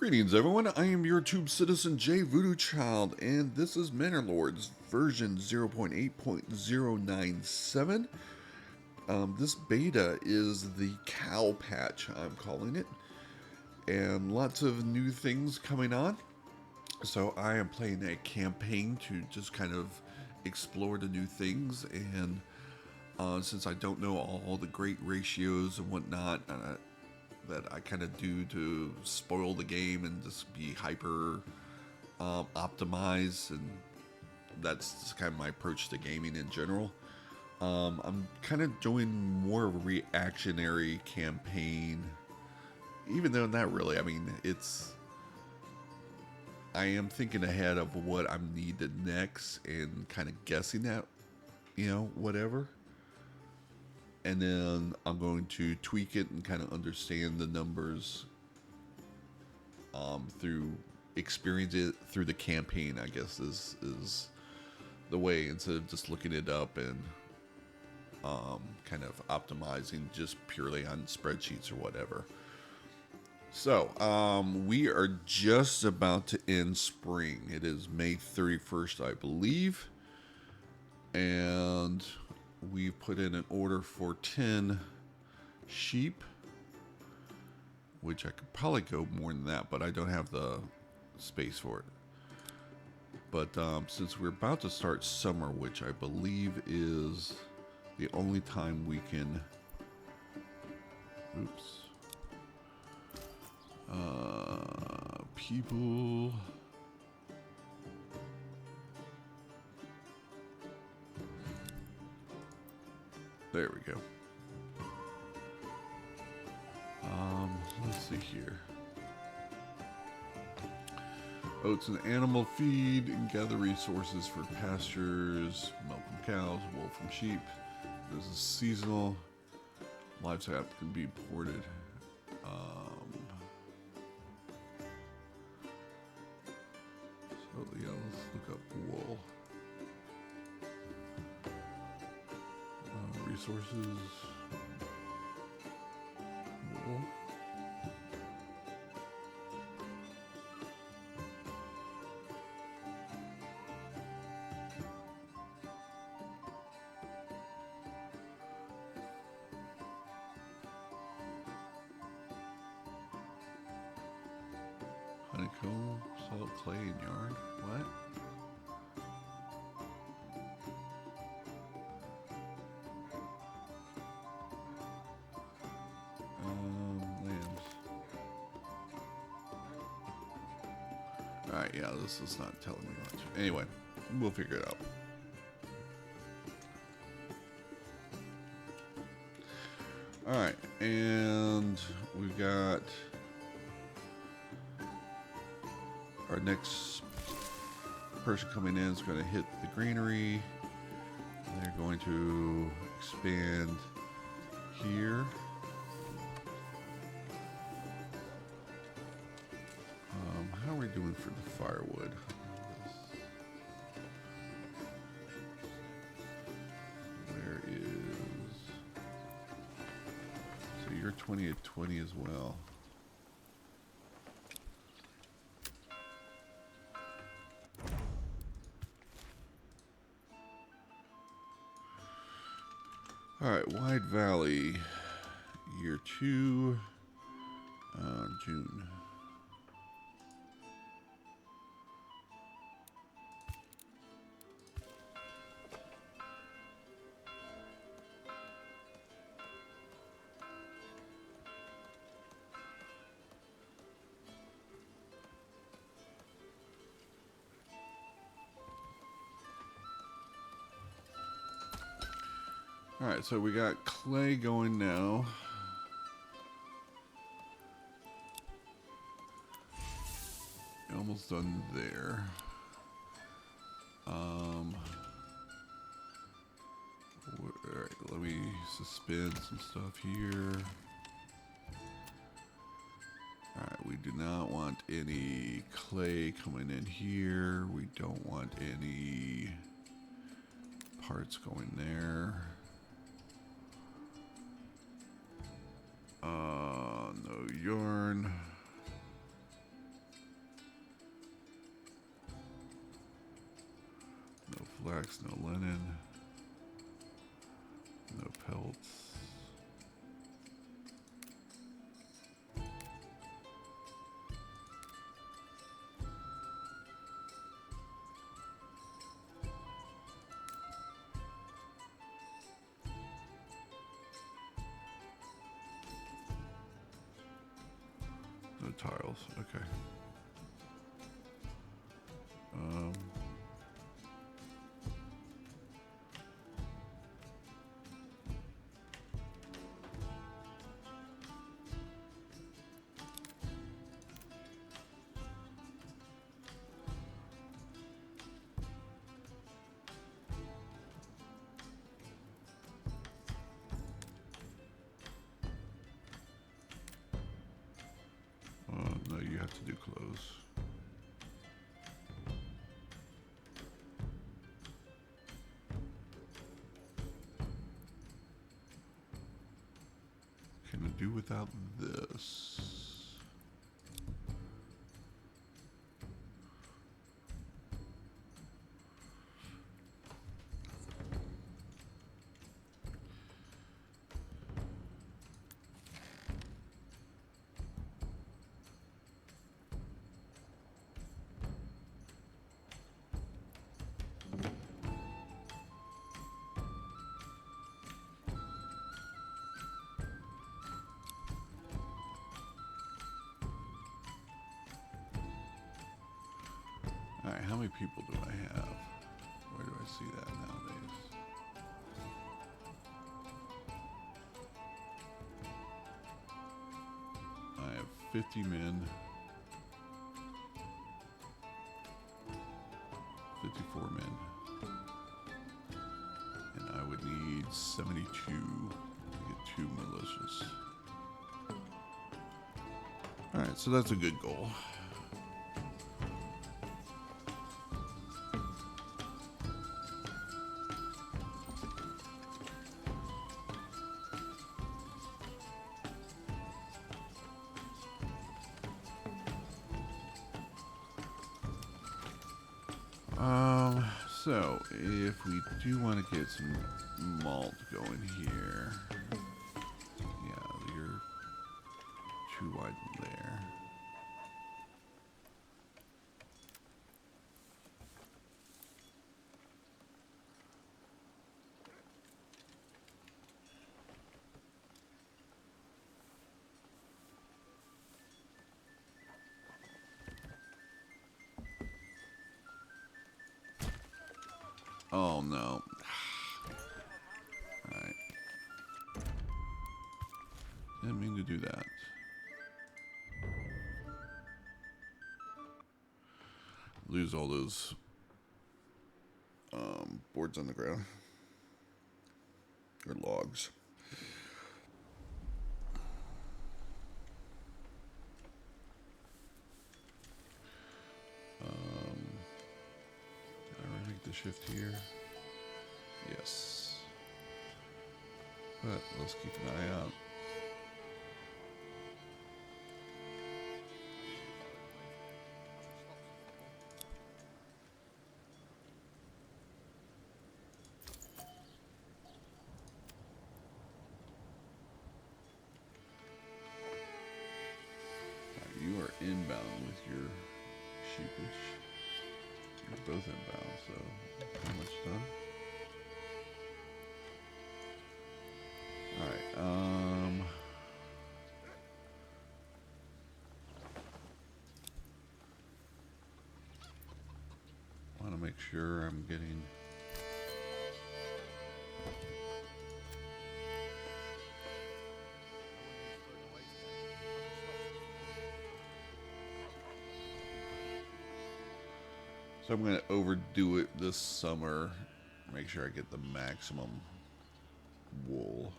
Greetings, everyone. I am your tube citizen Jay Voodoo Child, and this is Manor Lords version 0.8.097. This beta is the cow patch, I'm calling it, and lots of new things coming on. So I am playing a campaign to just kind of explore the new things, and since I don't know all the great ratios and whatnot, that I kind of do to spoil the game and just be hyper optimized, and that's just kind of my approach to gaming in general. I'm kind of doing more of a reactionary campaign, even though not really. I mean, I am thinking ahead of what I'm needed next and kind of guessing at, whatever. And then I'm going to tweak it and kind of understand the numbers through experience it through the campaign, I guess is the way, instead of just looking it up and kind of optimizing just purely on spreadsheets or whatever. So we are just about to end spring. It is May 31st, I believe. And we've put in an order for 10 sheep, which I could probably go more than that, but I don't have the space for it. But since we're about to start summer, which I believe is the only time we can... Oops. People... There we go. Let's see here. Oats and animal feed, and gather resources for pastures, milk from cows, wool from sheep. This is seasonal. Livestock can be imported. So yeah, let's look up wool. Resources. Wool. Honeycomb, salt, clay, and yarn. What? Lambs. Alright, yeah, this is not telling me much. Anyway, we'll figure it out. Alright, and we've got our next person coming in is going to hit the granary. They're going to expand here. How are we doing for the firewood? Where is... So you're 20 at 20 as well. Alright, Wide Valley, year 2, June. Alright, so we got clay going now. Almost done there. Alright, let me suspend some stuff here. Alright, we do not want any clay coming in here. We don't want any parts going there. No yarn. flax, no linen, no pelts. No tiles, okay. No, you have to do clothes. Can I do without this? Alright, how many people do I have? Where do I see that nowadays? I have 50 men, 54 men, and I would need 72 to get 2 militias. Alright, so that's a good goal. So if we do want to get some malt going here, yeah, you're too wide there. Oh no. Alright. Didn't mean to do that. Lose all those boards on the ground. Or logs. Did I make the shift here? Yes. But let's keep an eye out. You are inbound with your sheepish. You're both inbound, so pretty much done. Alright, want to make sure I'm getting so I'm going to overdo it this summer. Make sure I get the maximum wool.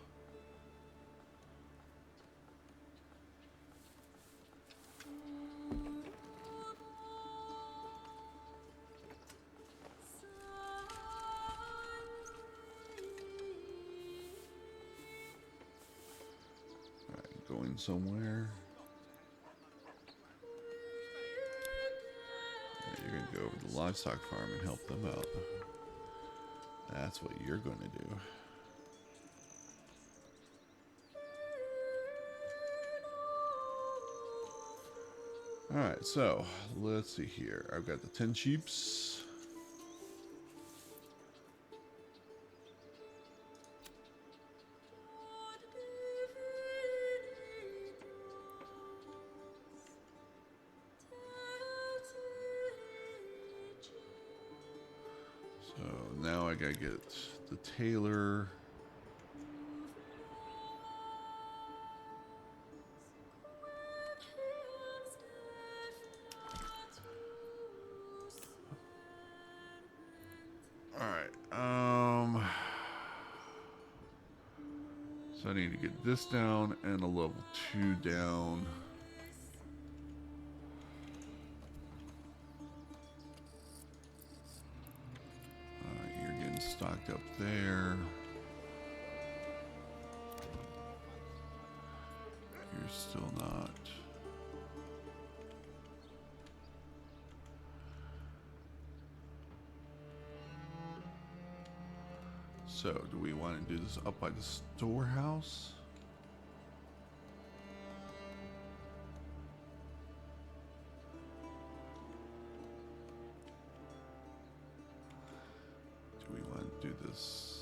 Alright, going somewhere. You're going to go over to the livestock farm and help them out. That's what you're going to do. Alright, so let's see here. I've got the 10 sheeps. So now I gotta get the tailor. Alright, so I need to get this down and a level 2 down. You're getting stocked up there. You're still not. So, do we want to do this up by the storehouse? Do we want to do this?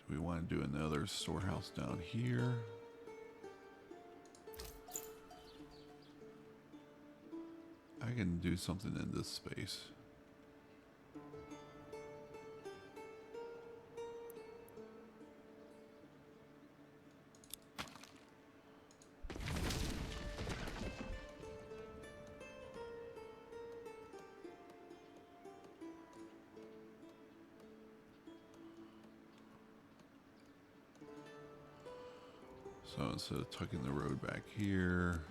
Do we want to do another storehouse down here? I can do something in this space. So instead of tucking the road back here,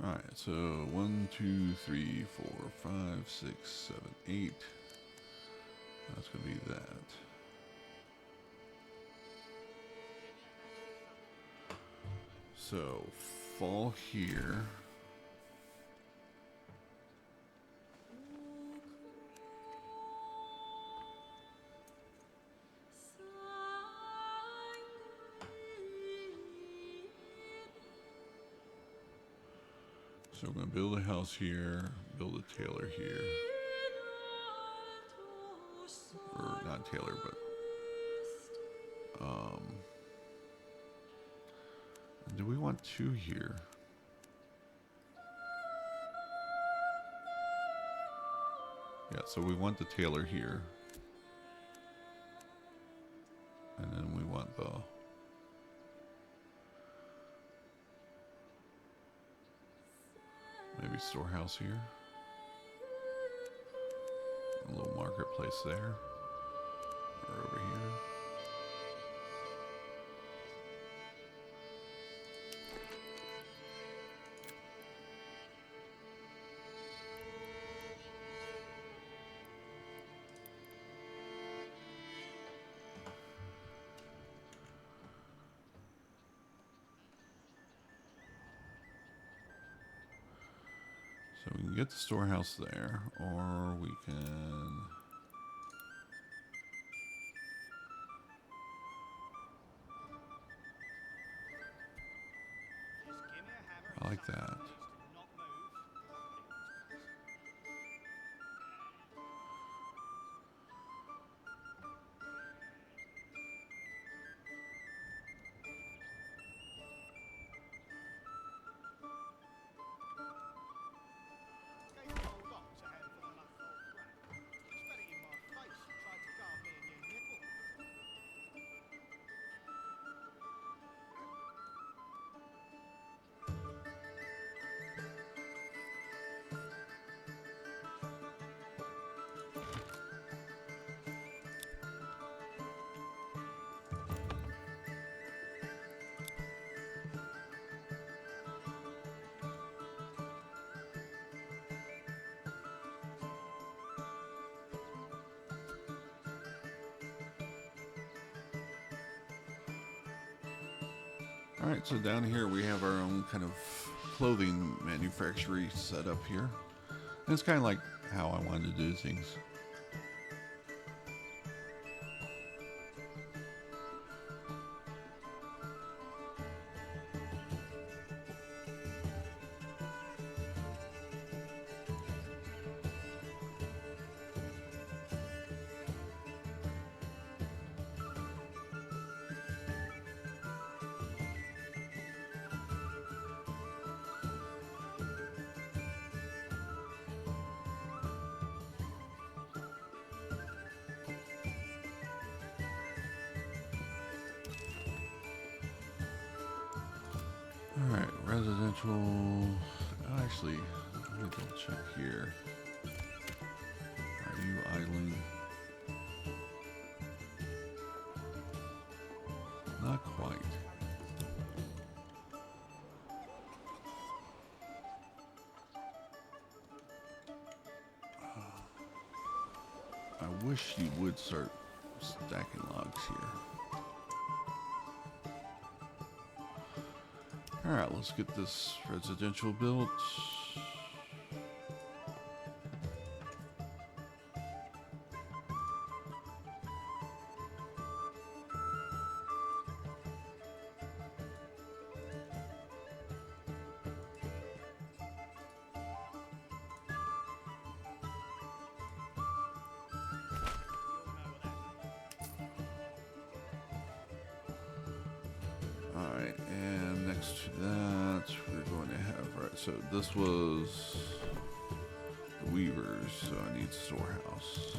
alright, so 1, 2, 3, 4, 5, 6, 7, 8. That's going to be that. So, fall here. So we're going to build a house here, build a tailor here. Or not tailor, but do we want 2 here? Yeah, so we want the tailor here. And then we want the maybe storehouse here. A little marketplace there. Or over here. So we can get the storehouse there, or we can... I like that. Alright, so down here we have our own kind of clothing manufacturing set up here. And it's kind of like how I wanted to do things. Alright, residential. Actually, let me double check here. Are you idling? Not quite. I wish you would start stacking logs here. Alright, let's get this residential built. Alright, and next to that, we're going to have, right, so this was the weavers, so I need storehouse.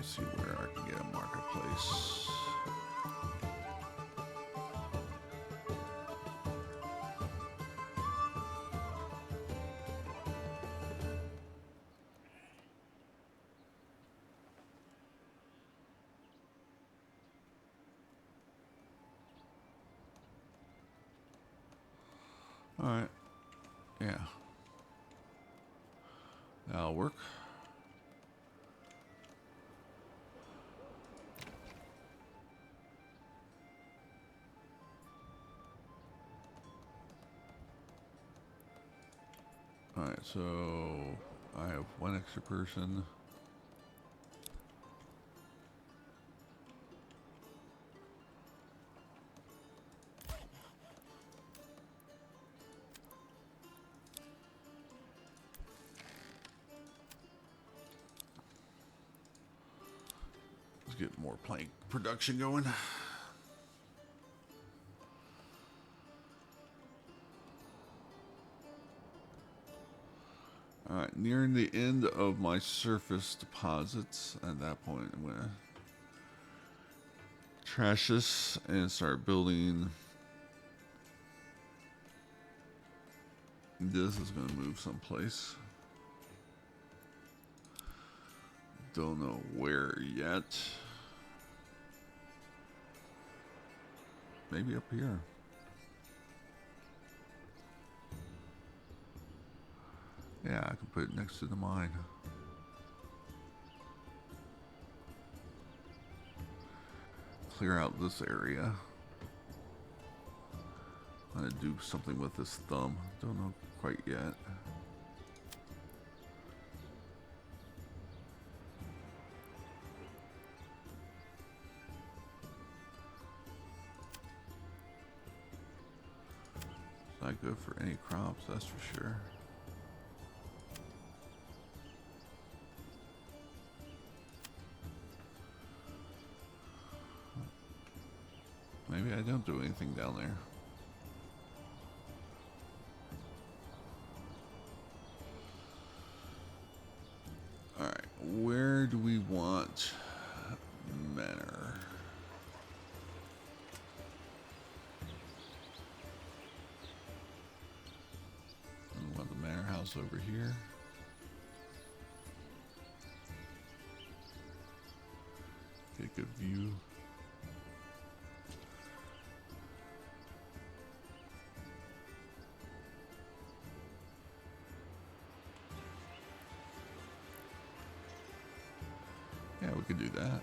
See where I can get a marketplace. All right. Yeah. That'll work. Alright, so I have one extra person. Let's get more plank production going. Alright, nearing the end of my surface deposits. At that point, I'm going to trash this and start building. This is going to move someplace. Don't know where yet. Maybe up here. Yeah, I can put it next to the mine. Clear out this area. I'm gonna do something with this thumb. Don't know quite yet. It's not good for any crops, that's for sure. Maybe I don't do anything down there. want Manor. We want the Manor house over here. Get a good view. Yeah, we could do that.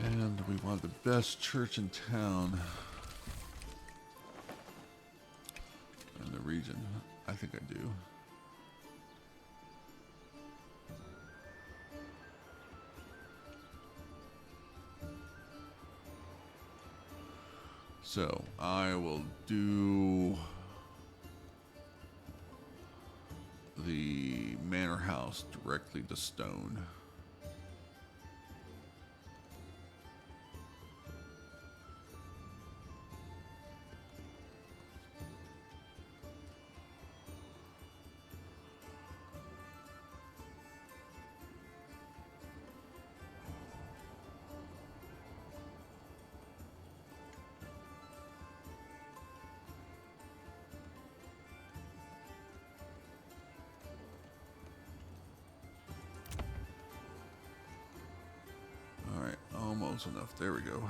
And we want the best church in town. In the region. I think I do. So I will do the manor house directly to stone. Alright, almost enough. There we go.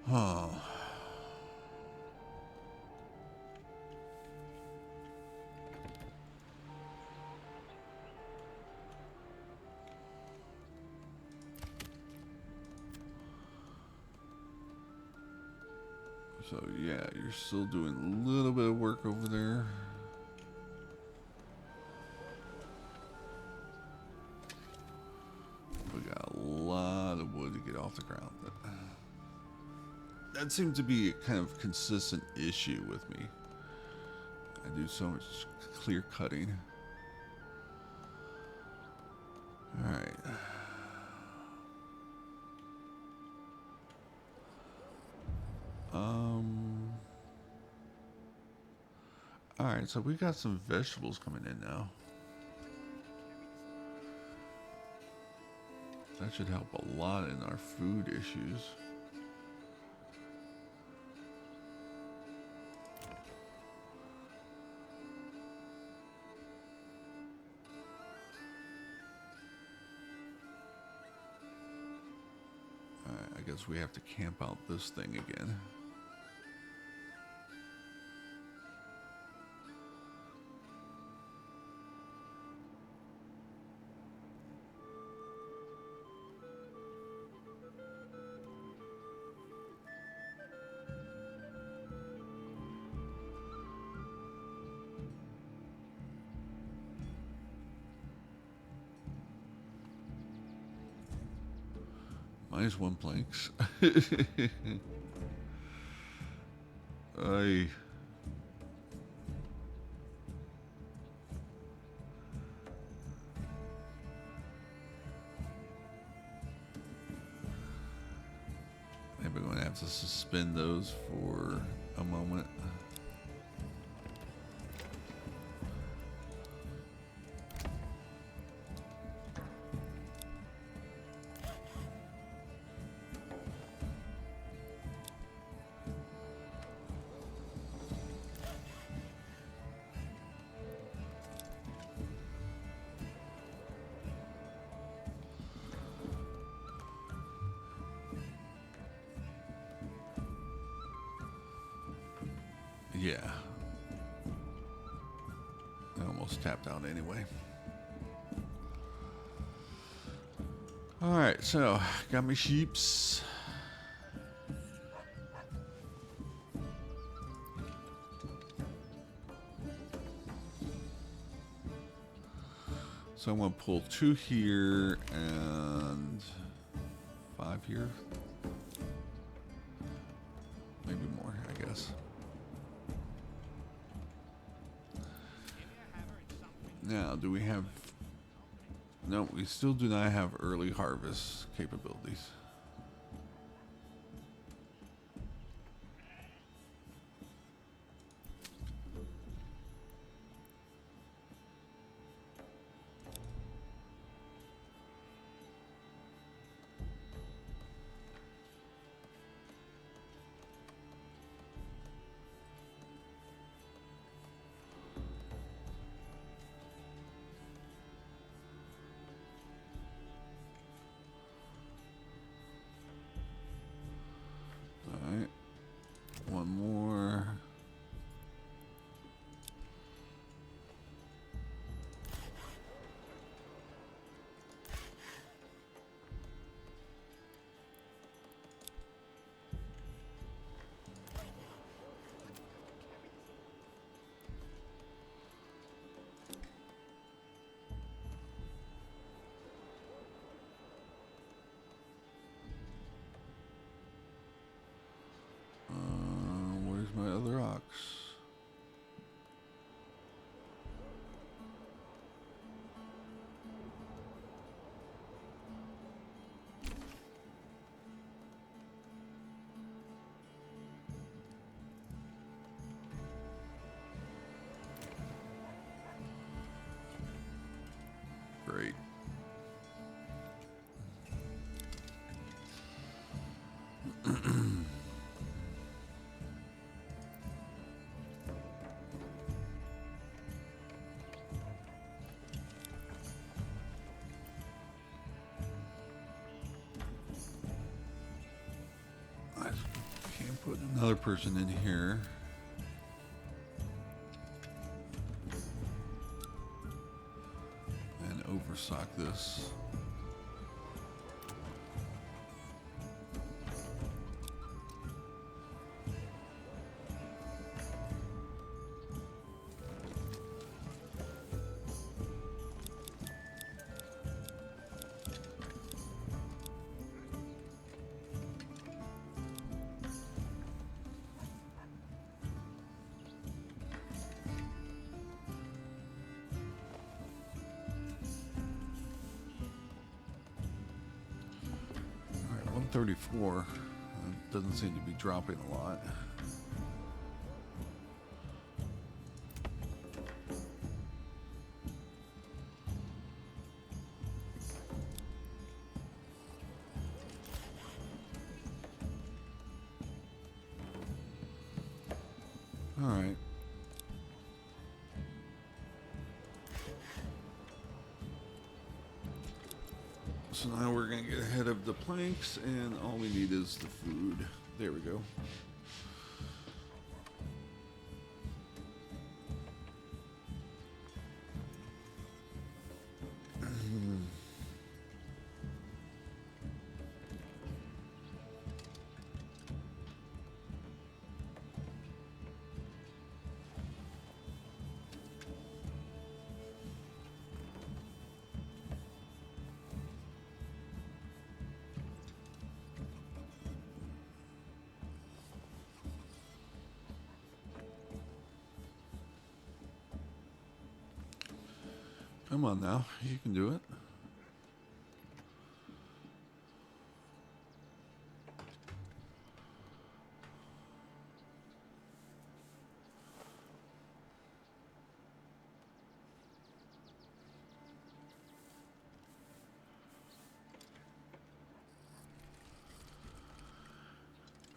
Oh. So yeah, you're still doing a little bit of work over there. We got a lot of wood to get off the ground. But that seems to be a kind of consistent issue with me. I do so much clear cutting. Alright. Alright, so we got some vegetables coming in now. That should help a lot in our food issues. Alright, I guess we have to camp out this thing again. -1 planks. I. Maybe we're going to have to suspend those for a moment. Yeah. I almost tapped out anyway. Alright, so got my sheeps. So I'm going to pull 2 here and 5 here. Maybe more, I guess. Now, do we have... No, we still do not have early harvest capabilities. Alright. One more. Where's my other ox? Great. I can't put another person in here. And overstock this. Alright, 134. Doesn't seem to be dropping a lot. Alright. So now we're going to get ahead of the planks, and all we need is the food. There we go. Come on now, you can do it.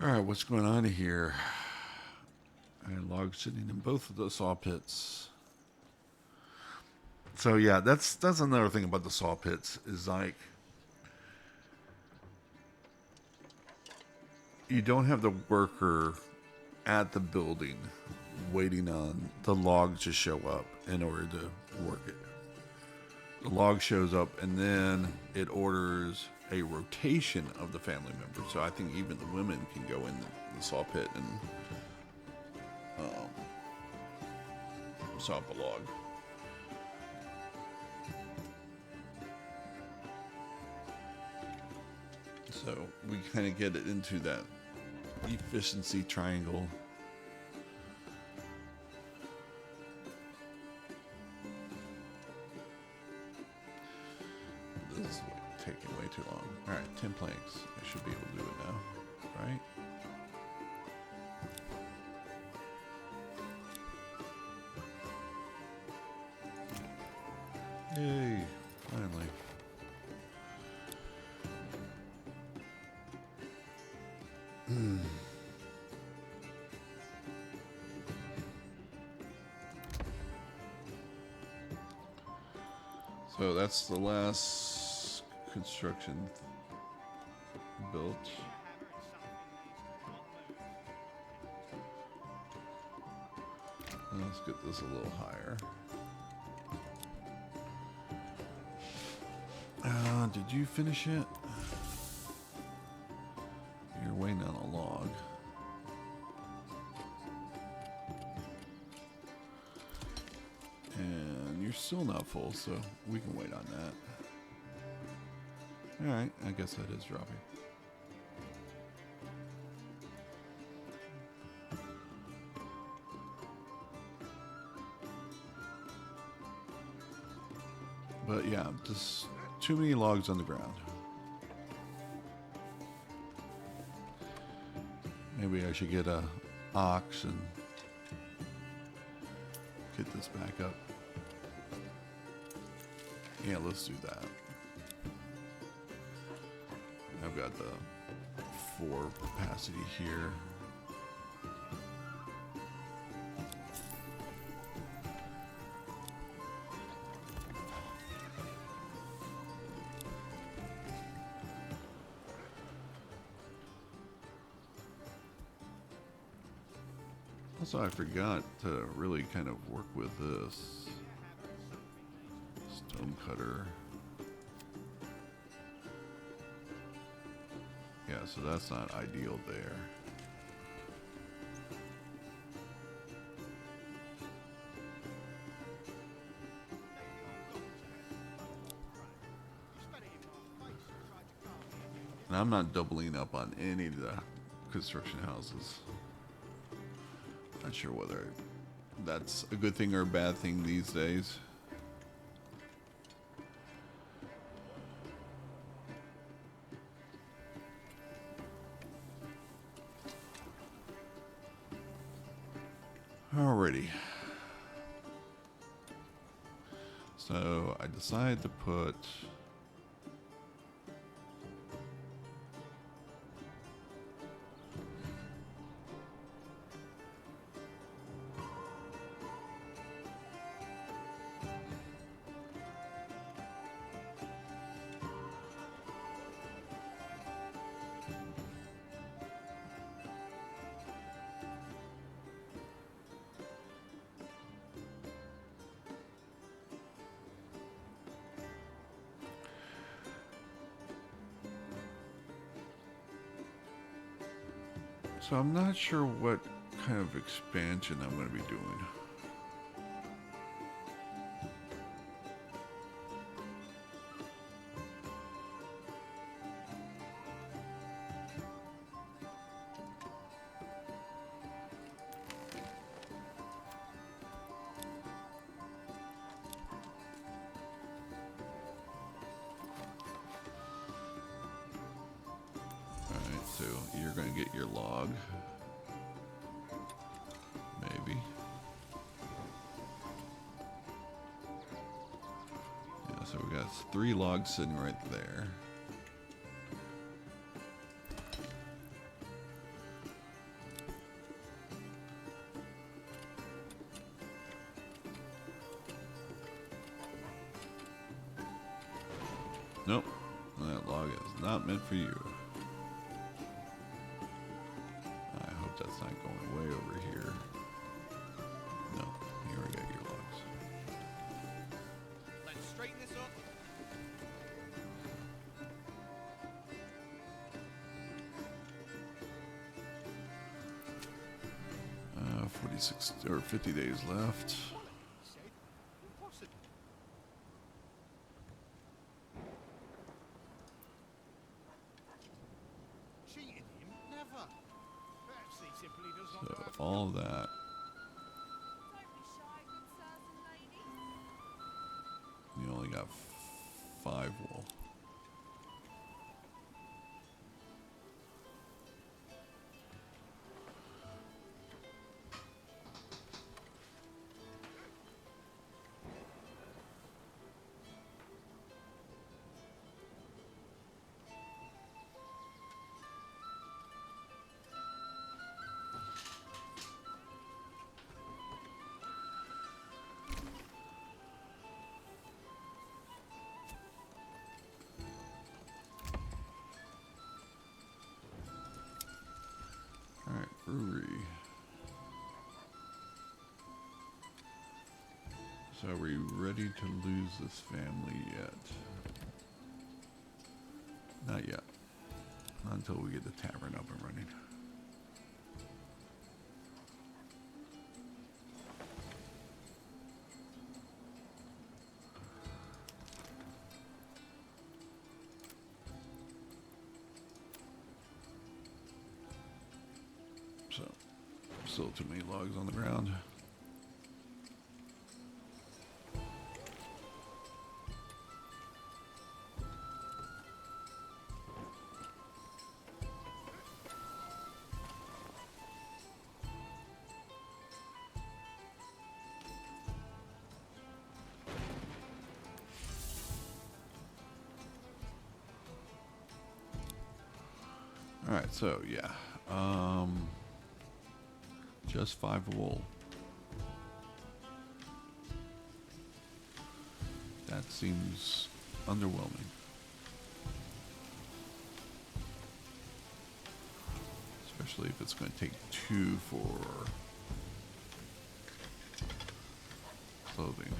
All right, what's going on here? I had logs sitting in both of the saw pits. So yeah, that's another thing about the saw pits is like you don't have the worker at the building waiting on the log to show up in order to work it. The log shows up and then it orders a rotation of the family members. So I think even the women can go in the saw pit and saw up a log. So we kind of get it into that efficiency triangle. This is taking way too long. All right, 10 planks. I should be able to do it now, right? Yay, finally. So that's the last construction built. Let's get this a little higher. Did you finish it? You're waiting on a log. And you're still not full, so we can wait on that. Alright, I guess that is dropping. But yeah, just too many logs on the ground. Maybe I should get a ox and get this back up. Yeah, let's do that. I've got the 4 capacity here. Also, I forgot to really kind of work with this stone cutter. Yeah, so that's not ideal there. And I'm not doubling up on any of the construction houses. Not sure whether that's a good thing or a bad thing these days. Alrighty. So I decided to put so I'm not sure what kind of expansion I'm going to be doing. so you're going to get your log. Maybe. Yeah, so we got 3 logs sitting right there. Nope, that log is not meant for you. I hope that's not going way over here. No, you already got your logs. Let's straighten this up. 46 or 50 days left. So all that. You only got 5 wool. Alright, brewery. So are we ready to lose this family yet? Not yet. Not until we get the tavern up and running. So, still too many logs on the ground. Alright, so yeah. Just 5 wool. That seems underwhelming. Especially if it's going to take 2 for clothing.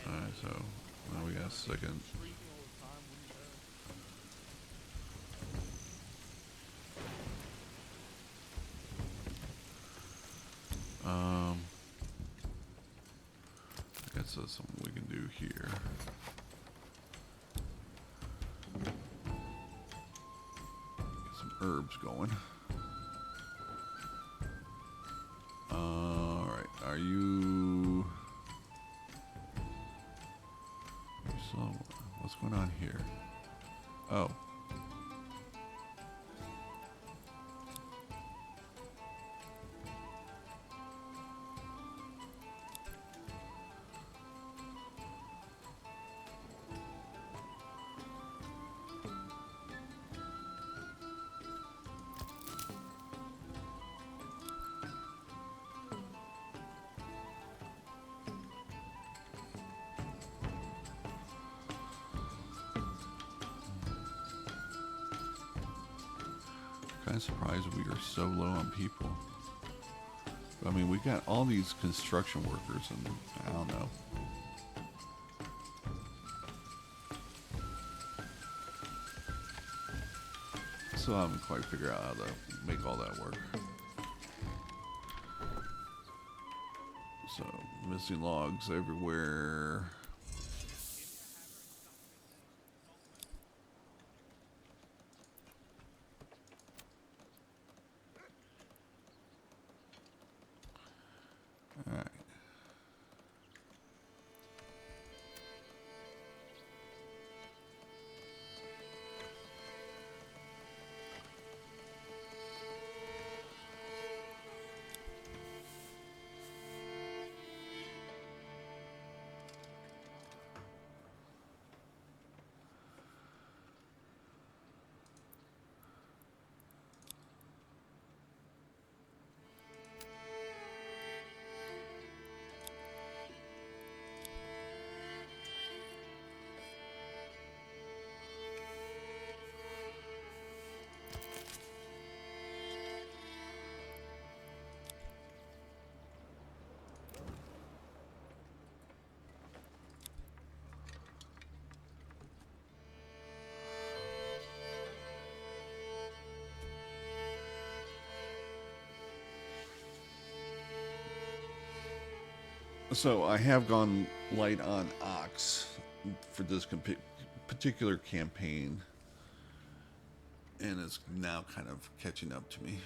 Alright, so now we got a second. I guess that's something we can do here. Get some herbs going. Alright, are you... So, what's going on here? Oh. Kind of surprised we are so low on people. I mean, we got all these construction workers, and I don't know. Still haven't quite figured out how to make all that work. So, missing logs everywhere. So I have gone light on Ox for this particular campaign, and it's now kind of catching up to me.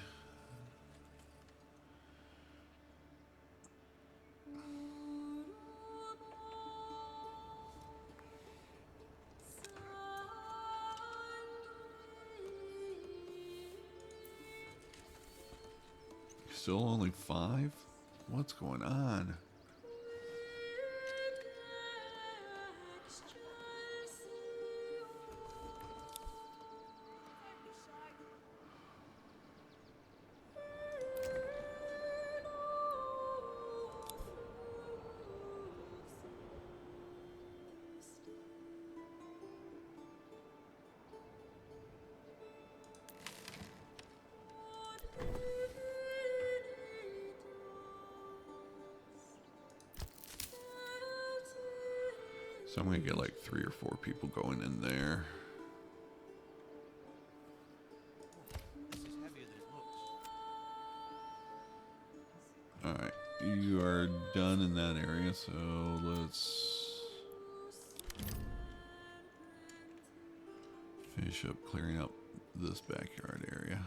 Still only 5? What's going on? So I'm going to get like 3 or 4 people going in there. Alright, you are done in that area, so let's finish up clearing up this backyard area.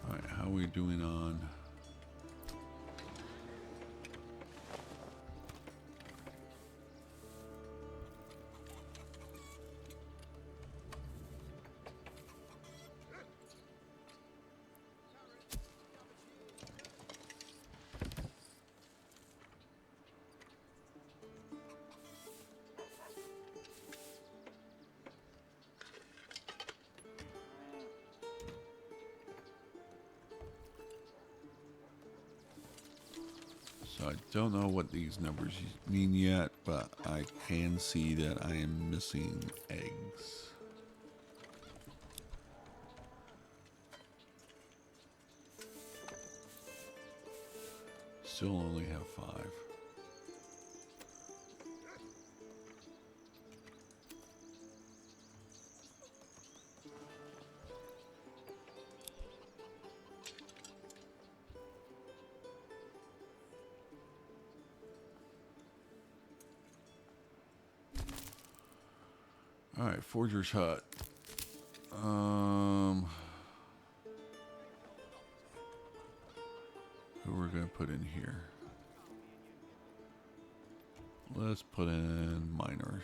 Alright, how are we doing on... So I don't know what these numbers mean yet, but I can see that I am missing eggs. Still only have 5. Alright, Forger's Hut. Who we're gonna put in here? Let's put in miners.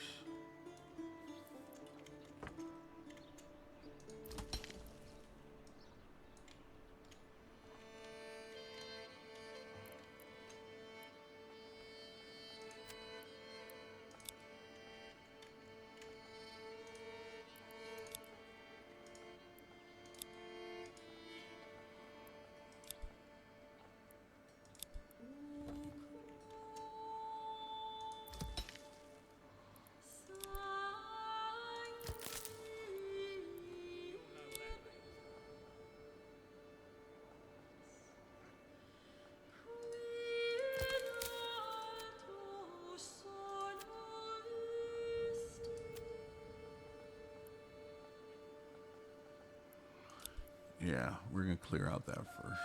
Yeah, we're gonna clear out that first.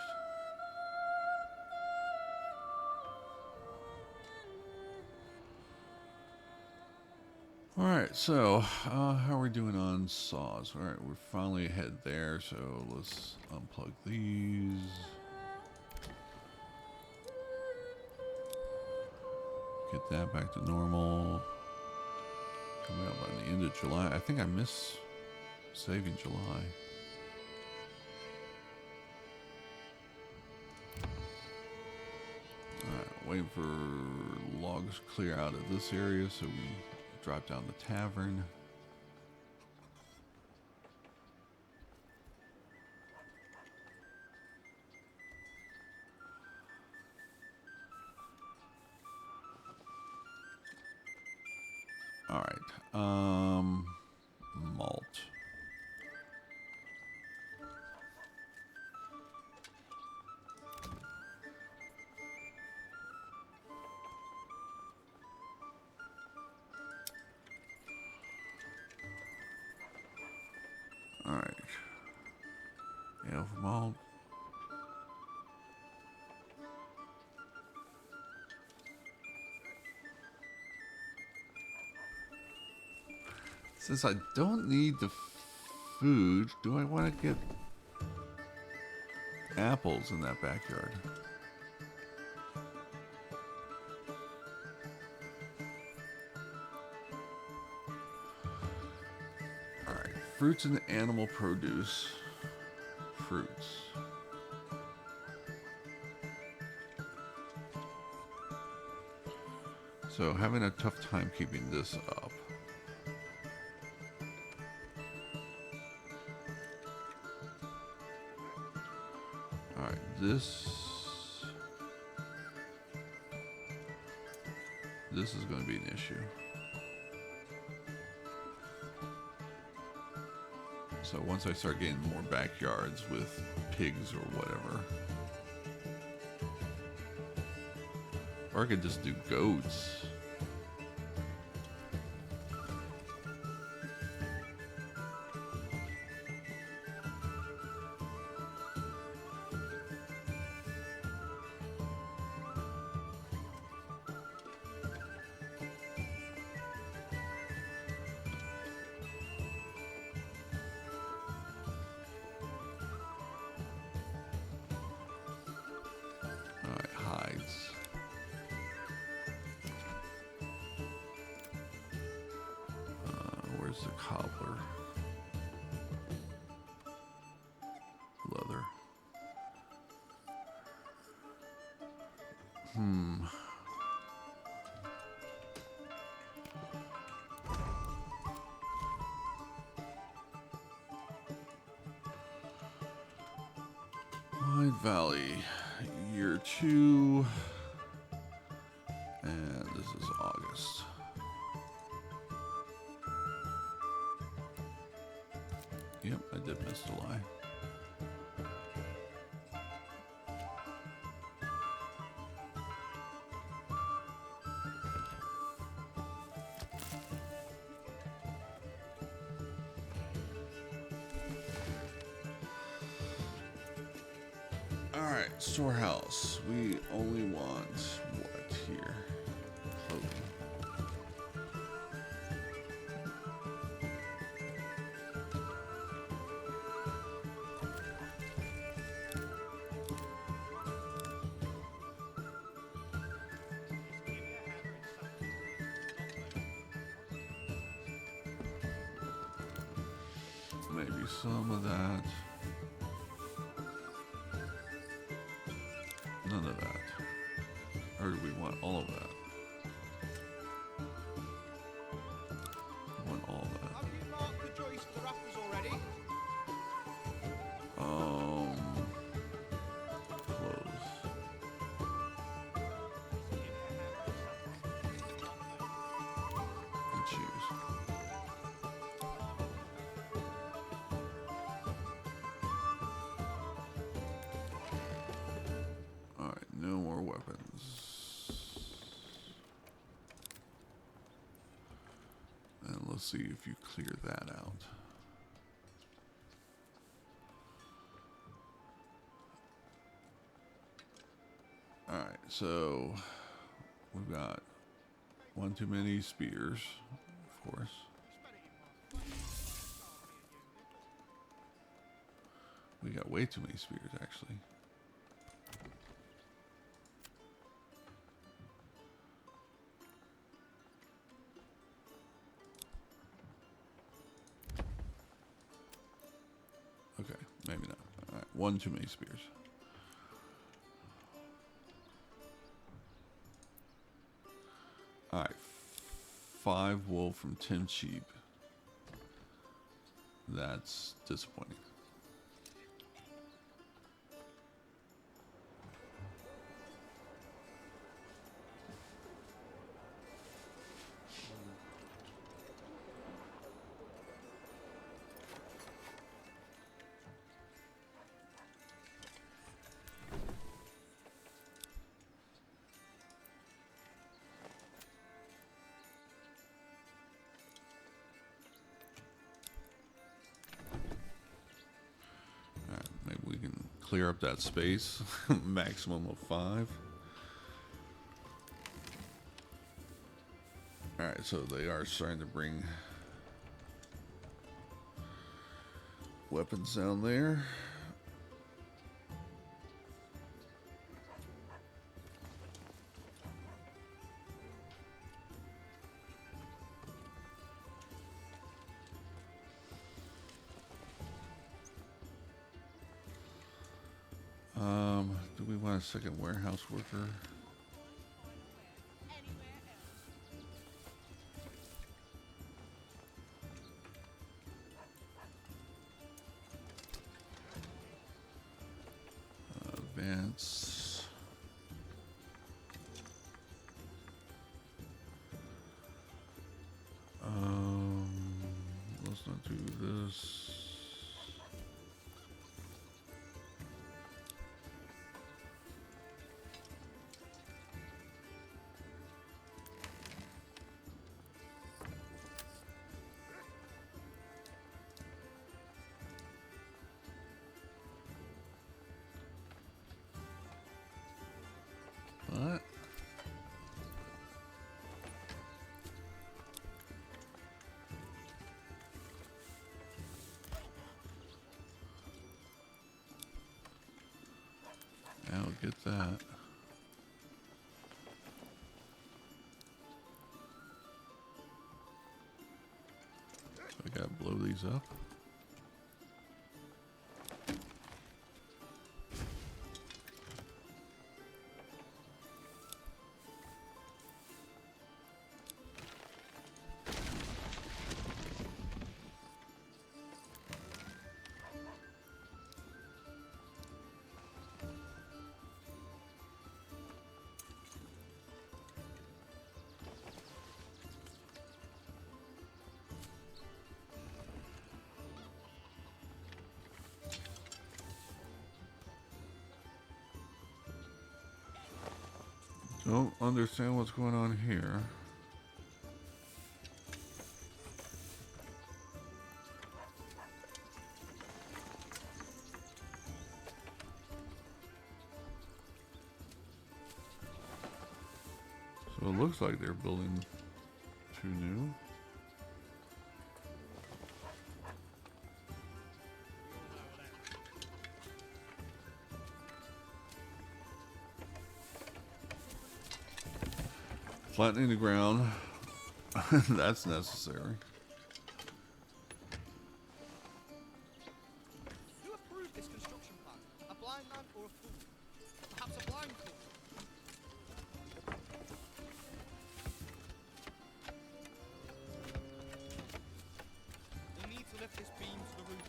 Alright, so how are we doing on saws? Alright, we're finally ahead there, so let's unplug these. Get that back to normal. Coming up by the end of July. I think I missed saving July. Alright, waiting for logs to clear out of this area so we drop down the tavern. All right. Malt. All right. Ale for malt. Since I don't need the food, do I want to get apples in that backyard? Alright, fruits and animal produce. Fruits. So having a tough time keeping this up. Alright, this is going to be an issue. So once I start getting more backyards with pigs or whatever. Or I could just do goats. Alright, hides. Where's the cobbler? Leather. Wide Valley, year 2, and this is August. Yep, I did miss July. Alright, storehouse. We only want what here? Clothing. Maybe some of that. None of that. Or do we want all of that? We want all of that. Have you marked the joist for the rafters already? Close. And choose. Alright, no more weapons. And let's see if you clear that out. Alright, so we've got one too many spears, of course. We got way too many spears, actually. Okay, maybe not. All right, one too many spears. All right, 5 wool from 10 sheep. That's disappointing. clear up that space. Maximum of 5. Alright, so they are starting to bring weapons down there. Do we want a second warehouse worker? Advance. Let's not do this. What? I'll get that. So I gotta blow these up. Don't understand what's going on here. So it looks like they're building 2 new. Flattening the ground. That's necessary. Who approved this construction plan? A blind man or a fool? Perhaps a blind fool? We'll need to lift this beam to the roof.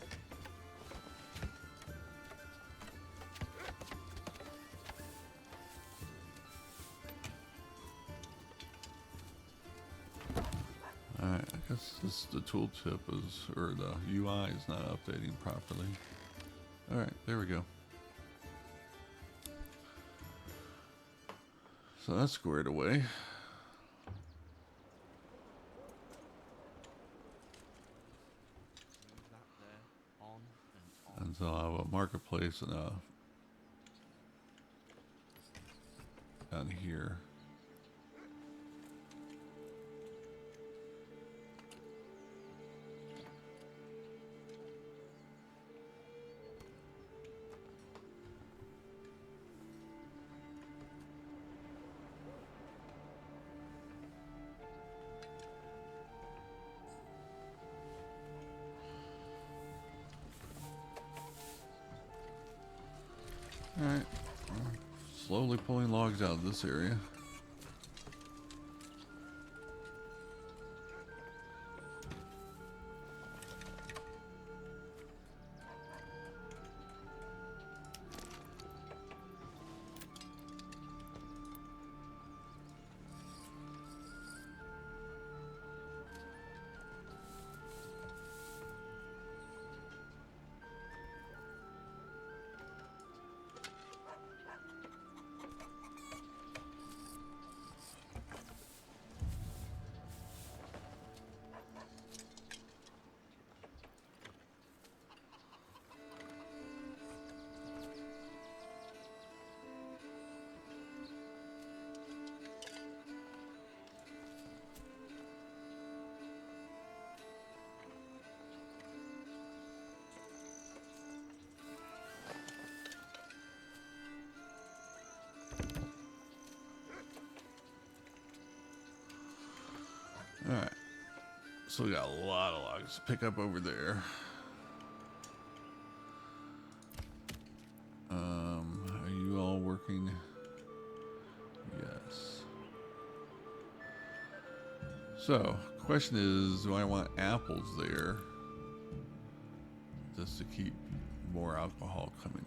Alright, I guess this the tooltip is, or the UI is not updating properly. Alright, there we go. So that's squared away. Move that there, on and on. And so I'll have a marketplace and a down here. Alright, slowly pulling logs out of this area. Still got a lot of logs to pick up over there. Are you all working? Yes. So, question is, do I want apples there just to keep more alcohol coming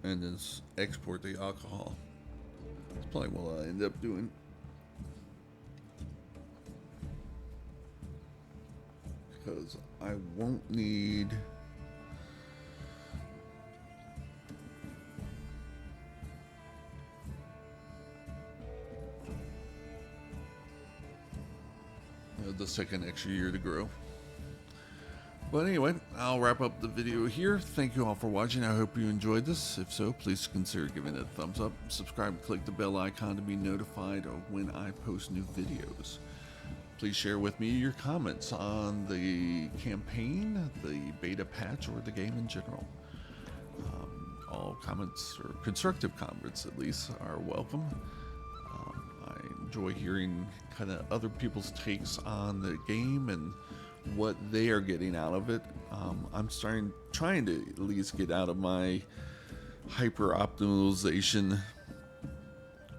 in? And then export the alcohol. That's probably what I end up doing. Because I won't need... the second extra year to grow. But anyway, I'll wrap up the video here. Thank you all for watching. I hope you enjoyed this. If so, please consider giving it a thumbs up. Subscribe and click the bell icon to be notified of when I post new videos. Please share with me your comments on the campaign, the beta patch, or the game in general. All comments, or constructive comments at least, are welcome. I enjoy hearing kind of other people's takes on the game and what they are getting out of it. I'm trying to at least get out of my hyper optimization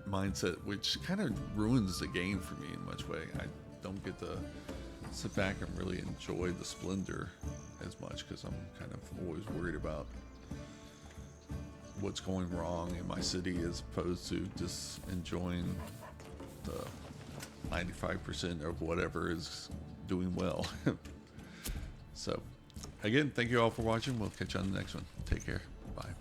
mindset, which kind of ruins the game for me in much way. I don't get to sit back and really enjoy the splendor as much because I'm kind of always worried about what's going wrong in my city as opposed to just enjoying the 95% of whatever is doing well. So again, thank you all for watching. We'll catch you on the next one. Take care. Bye.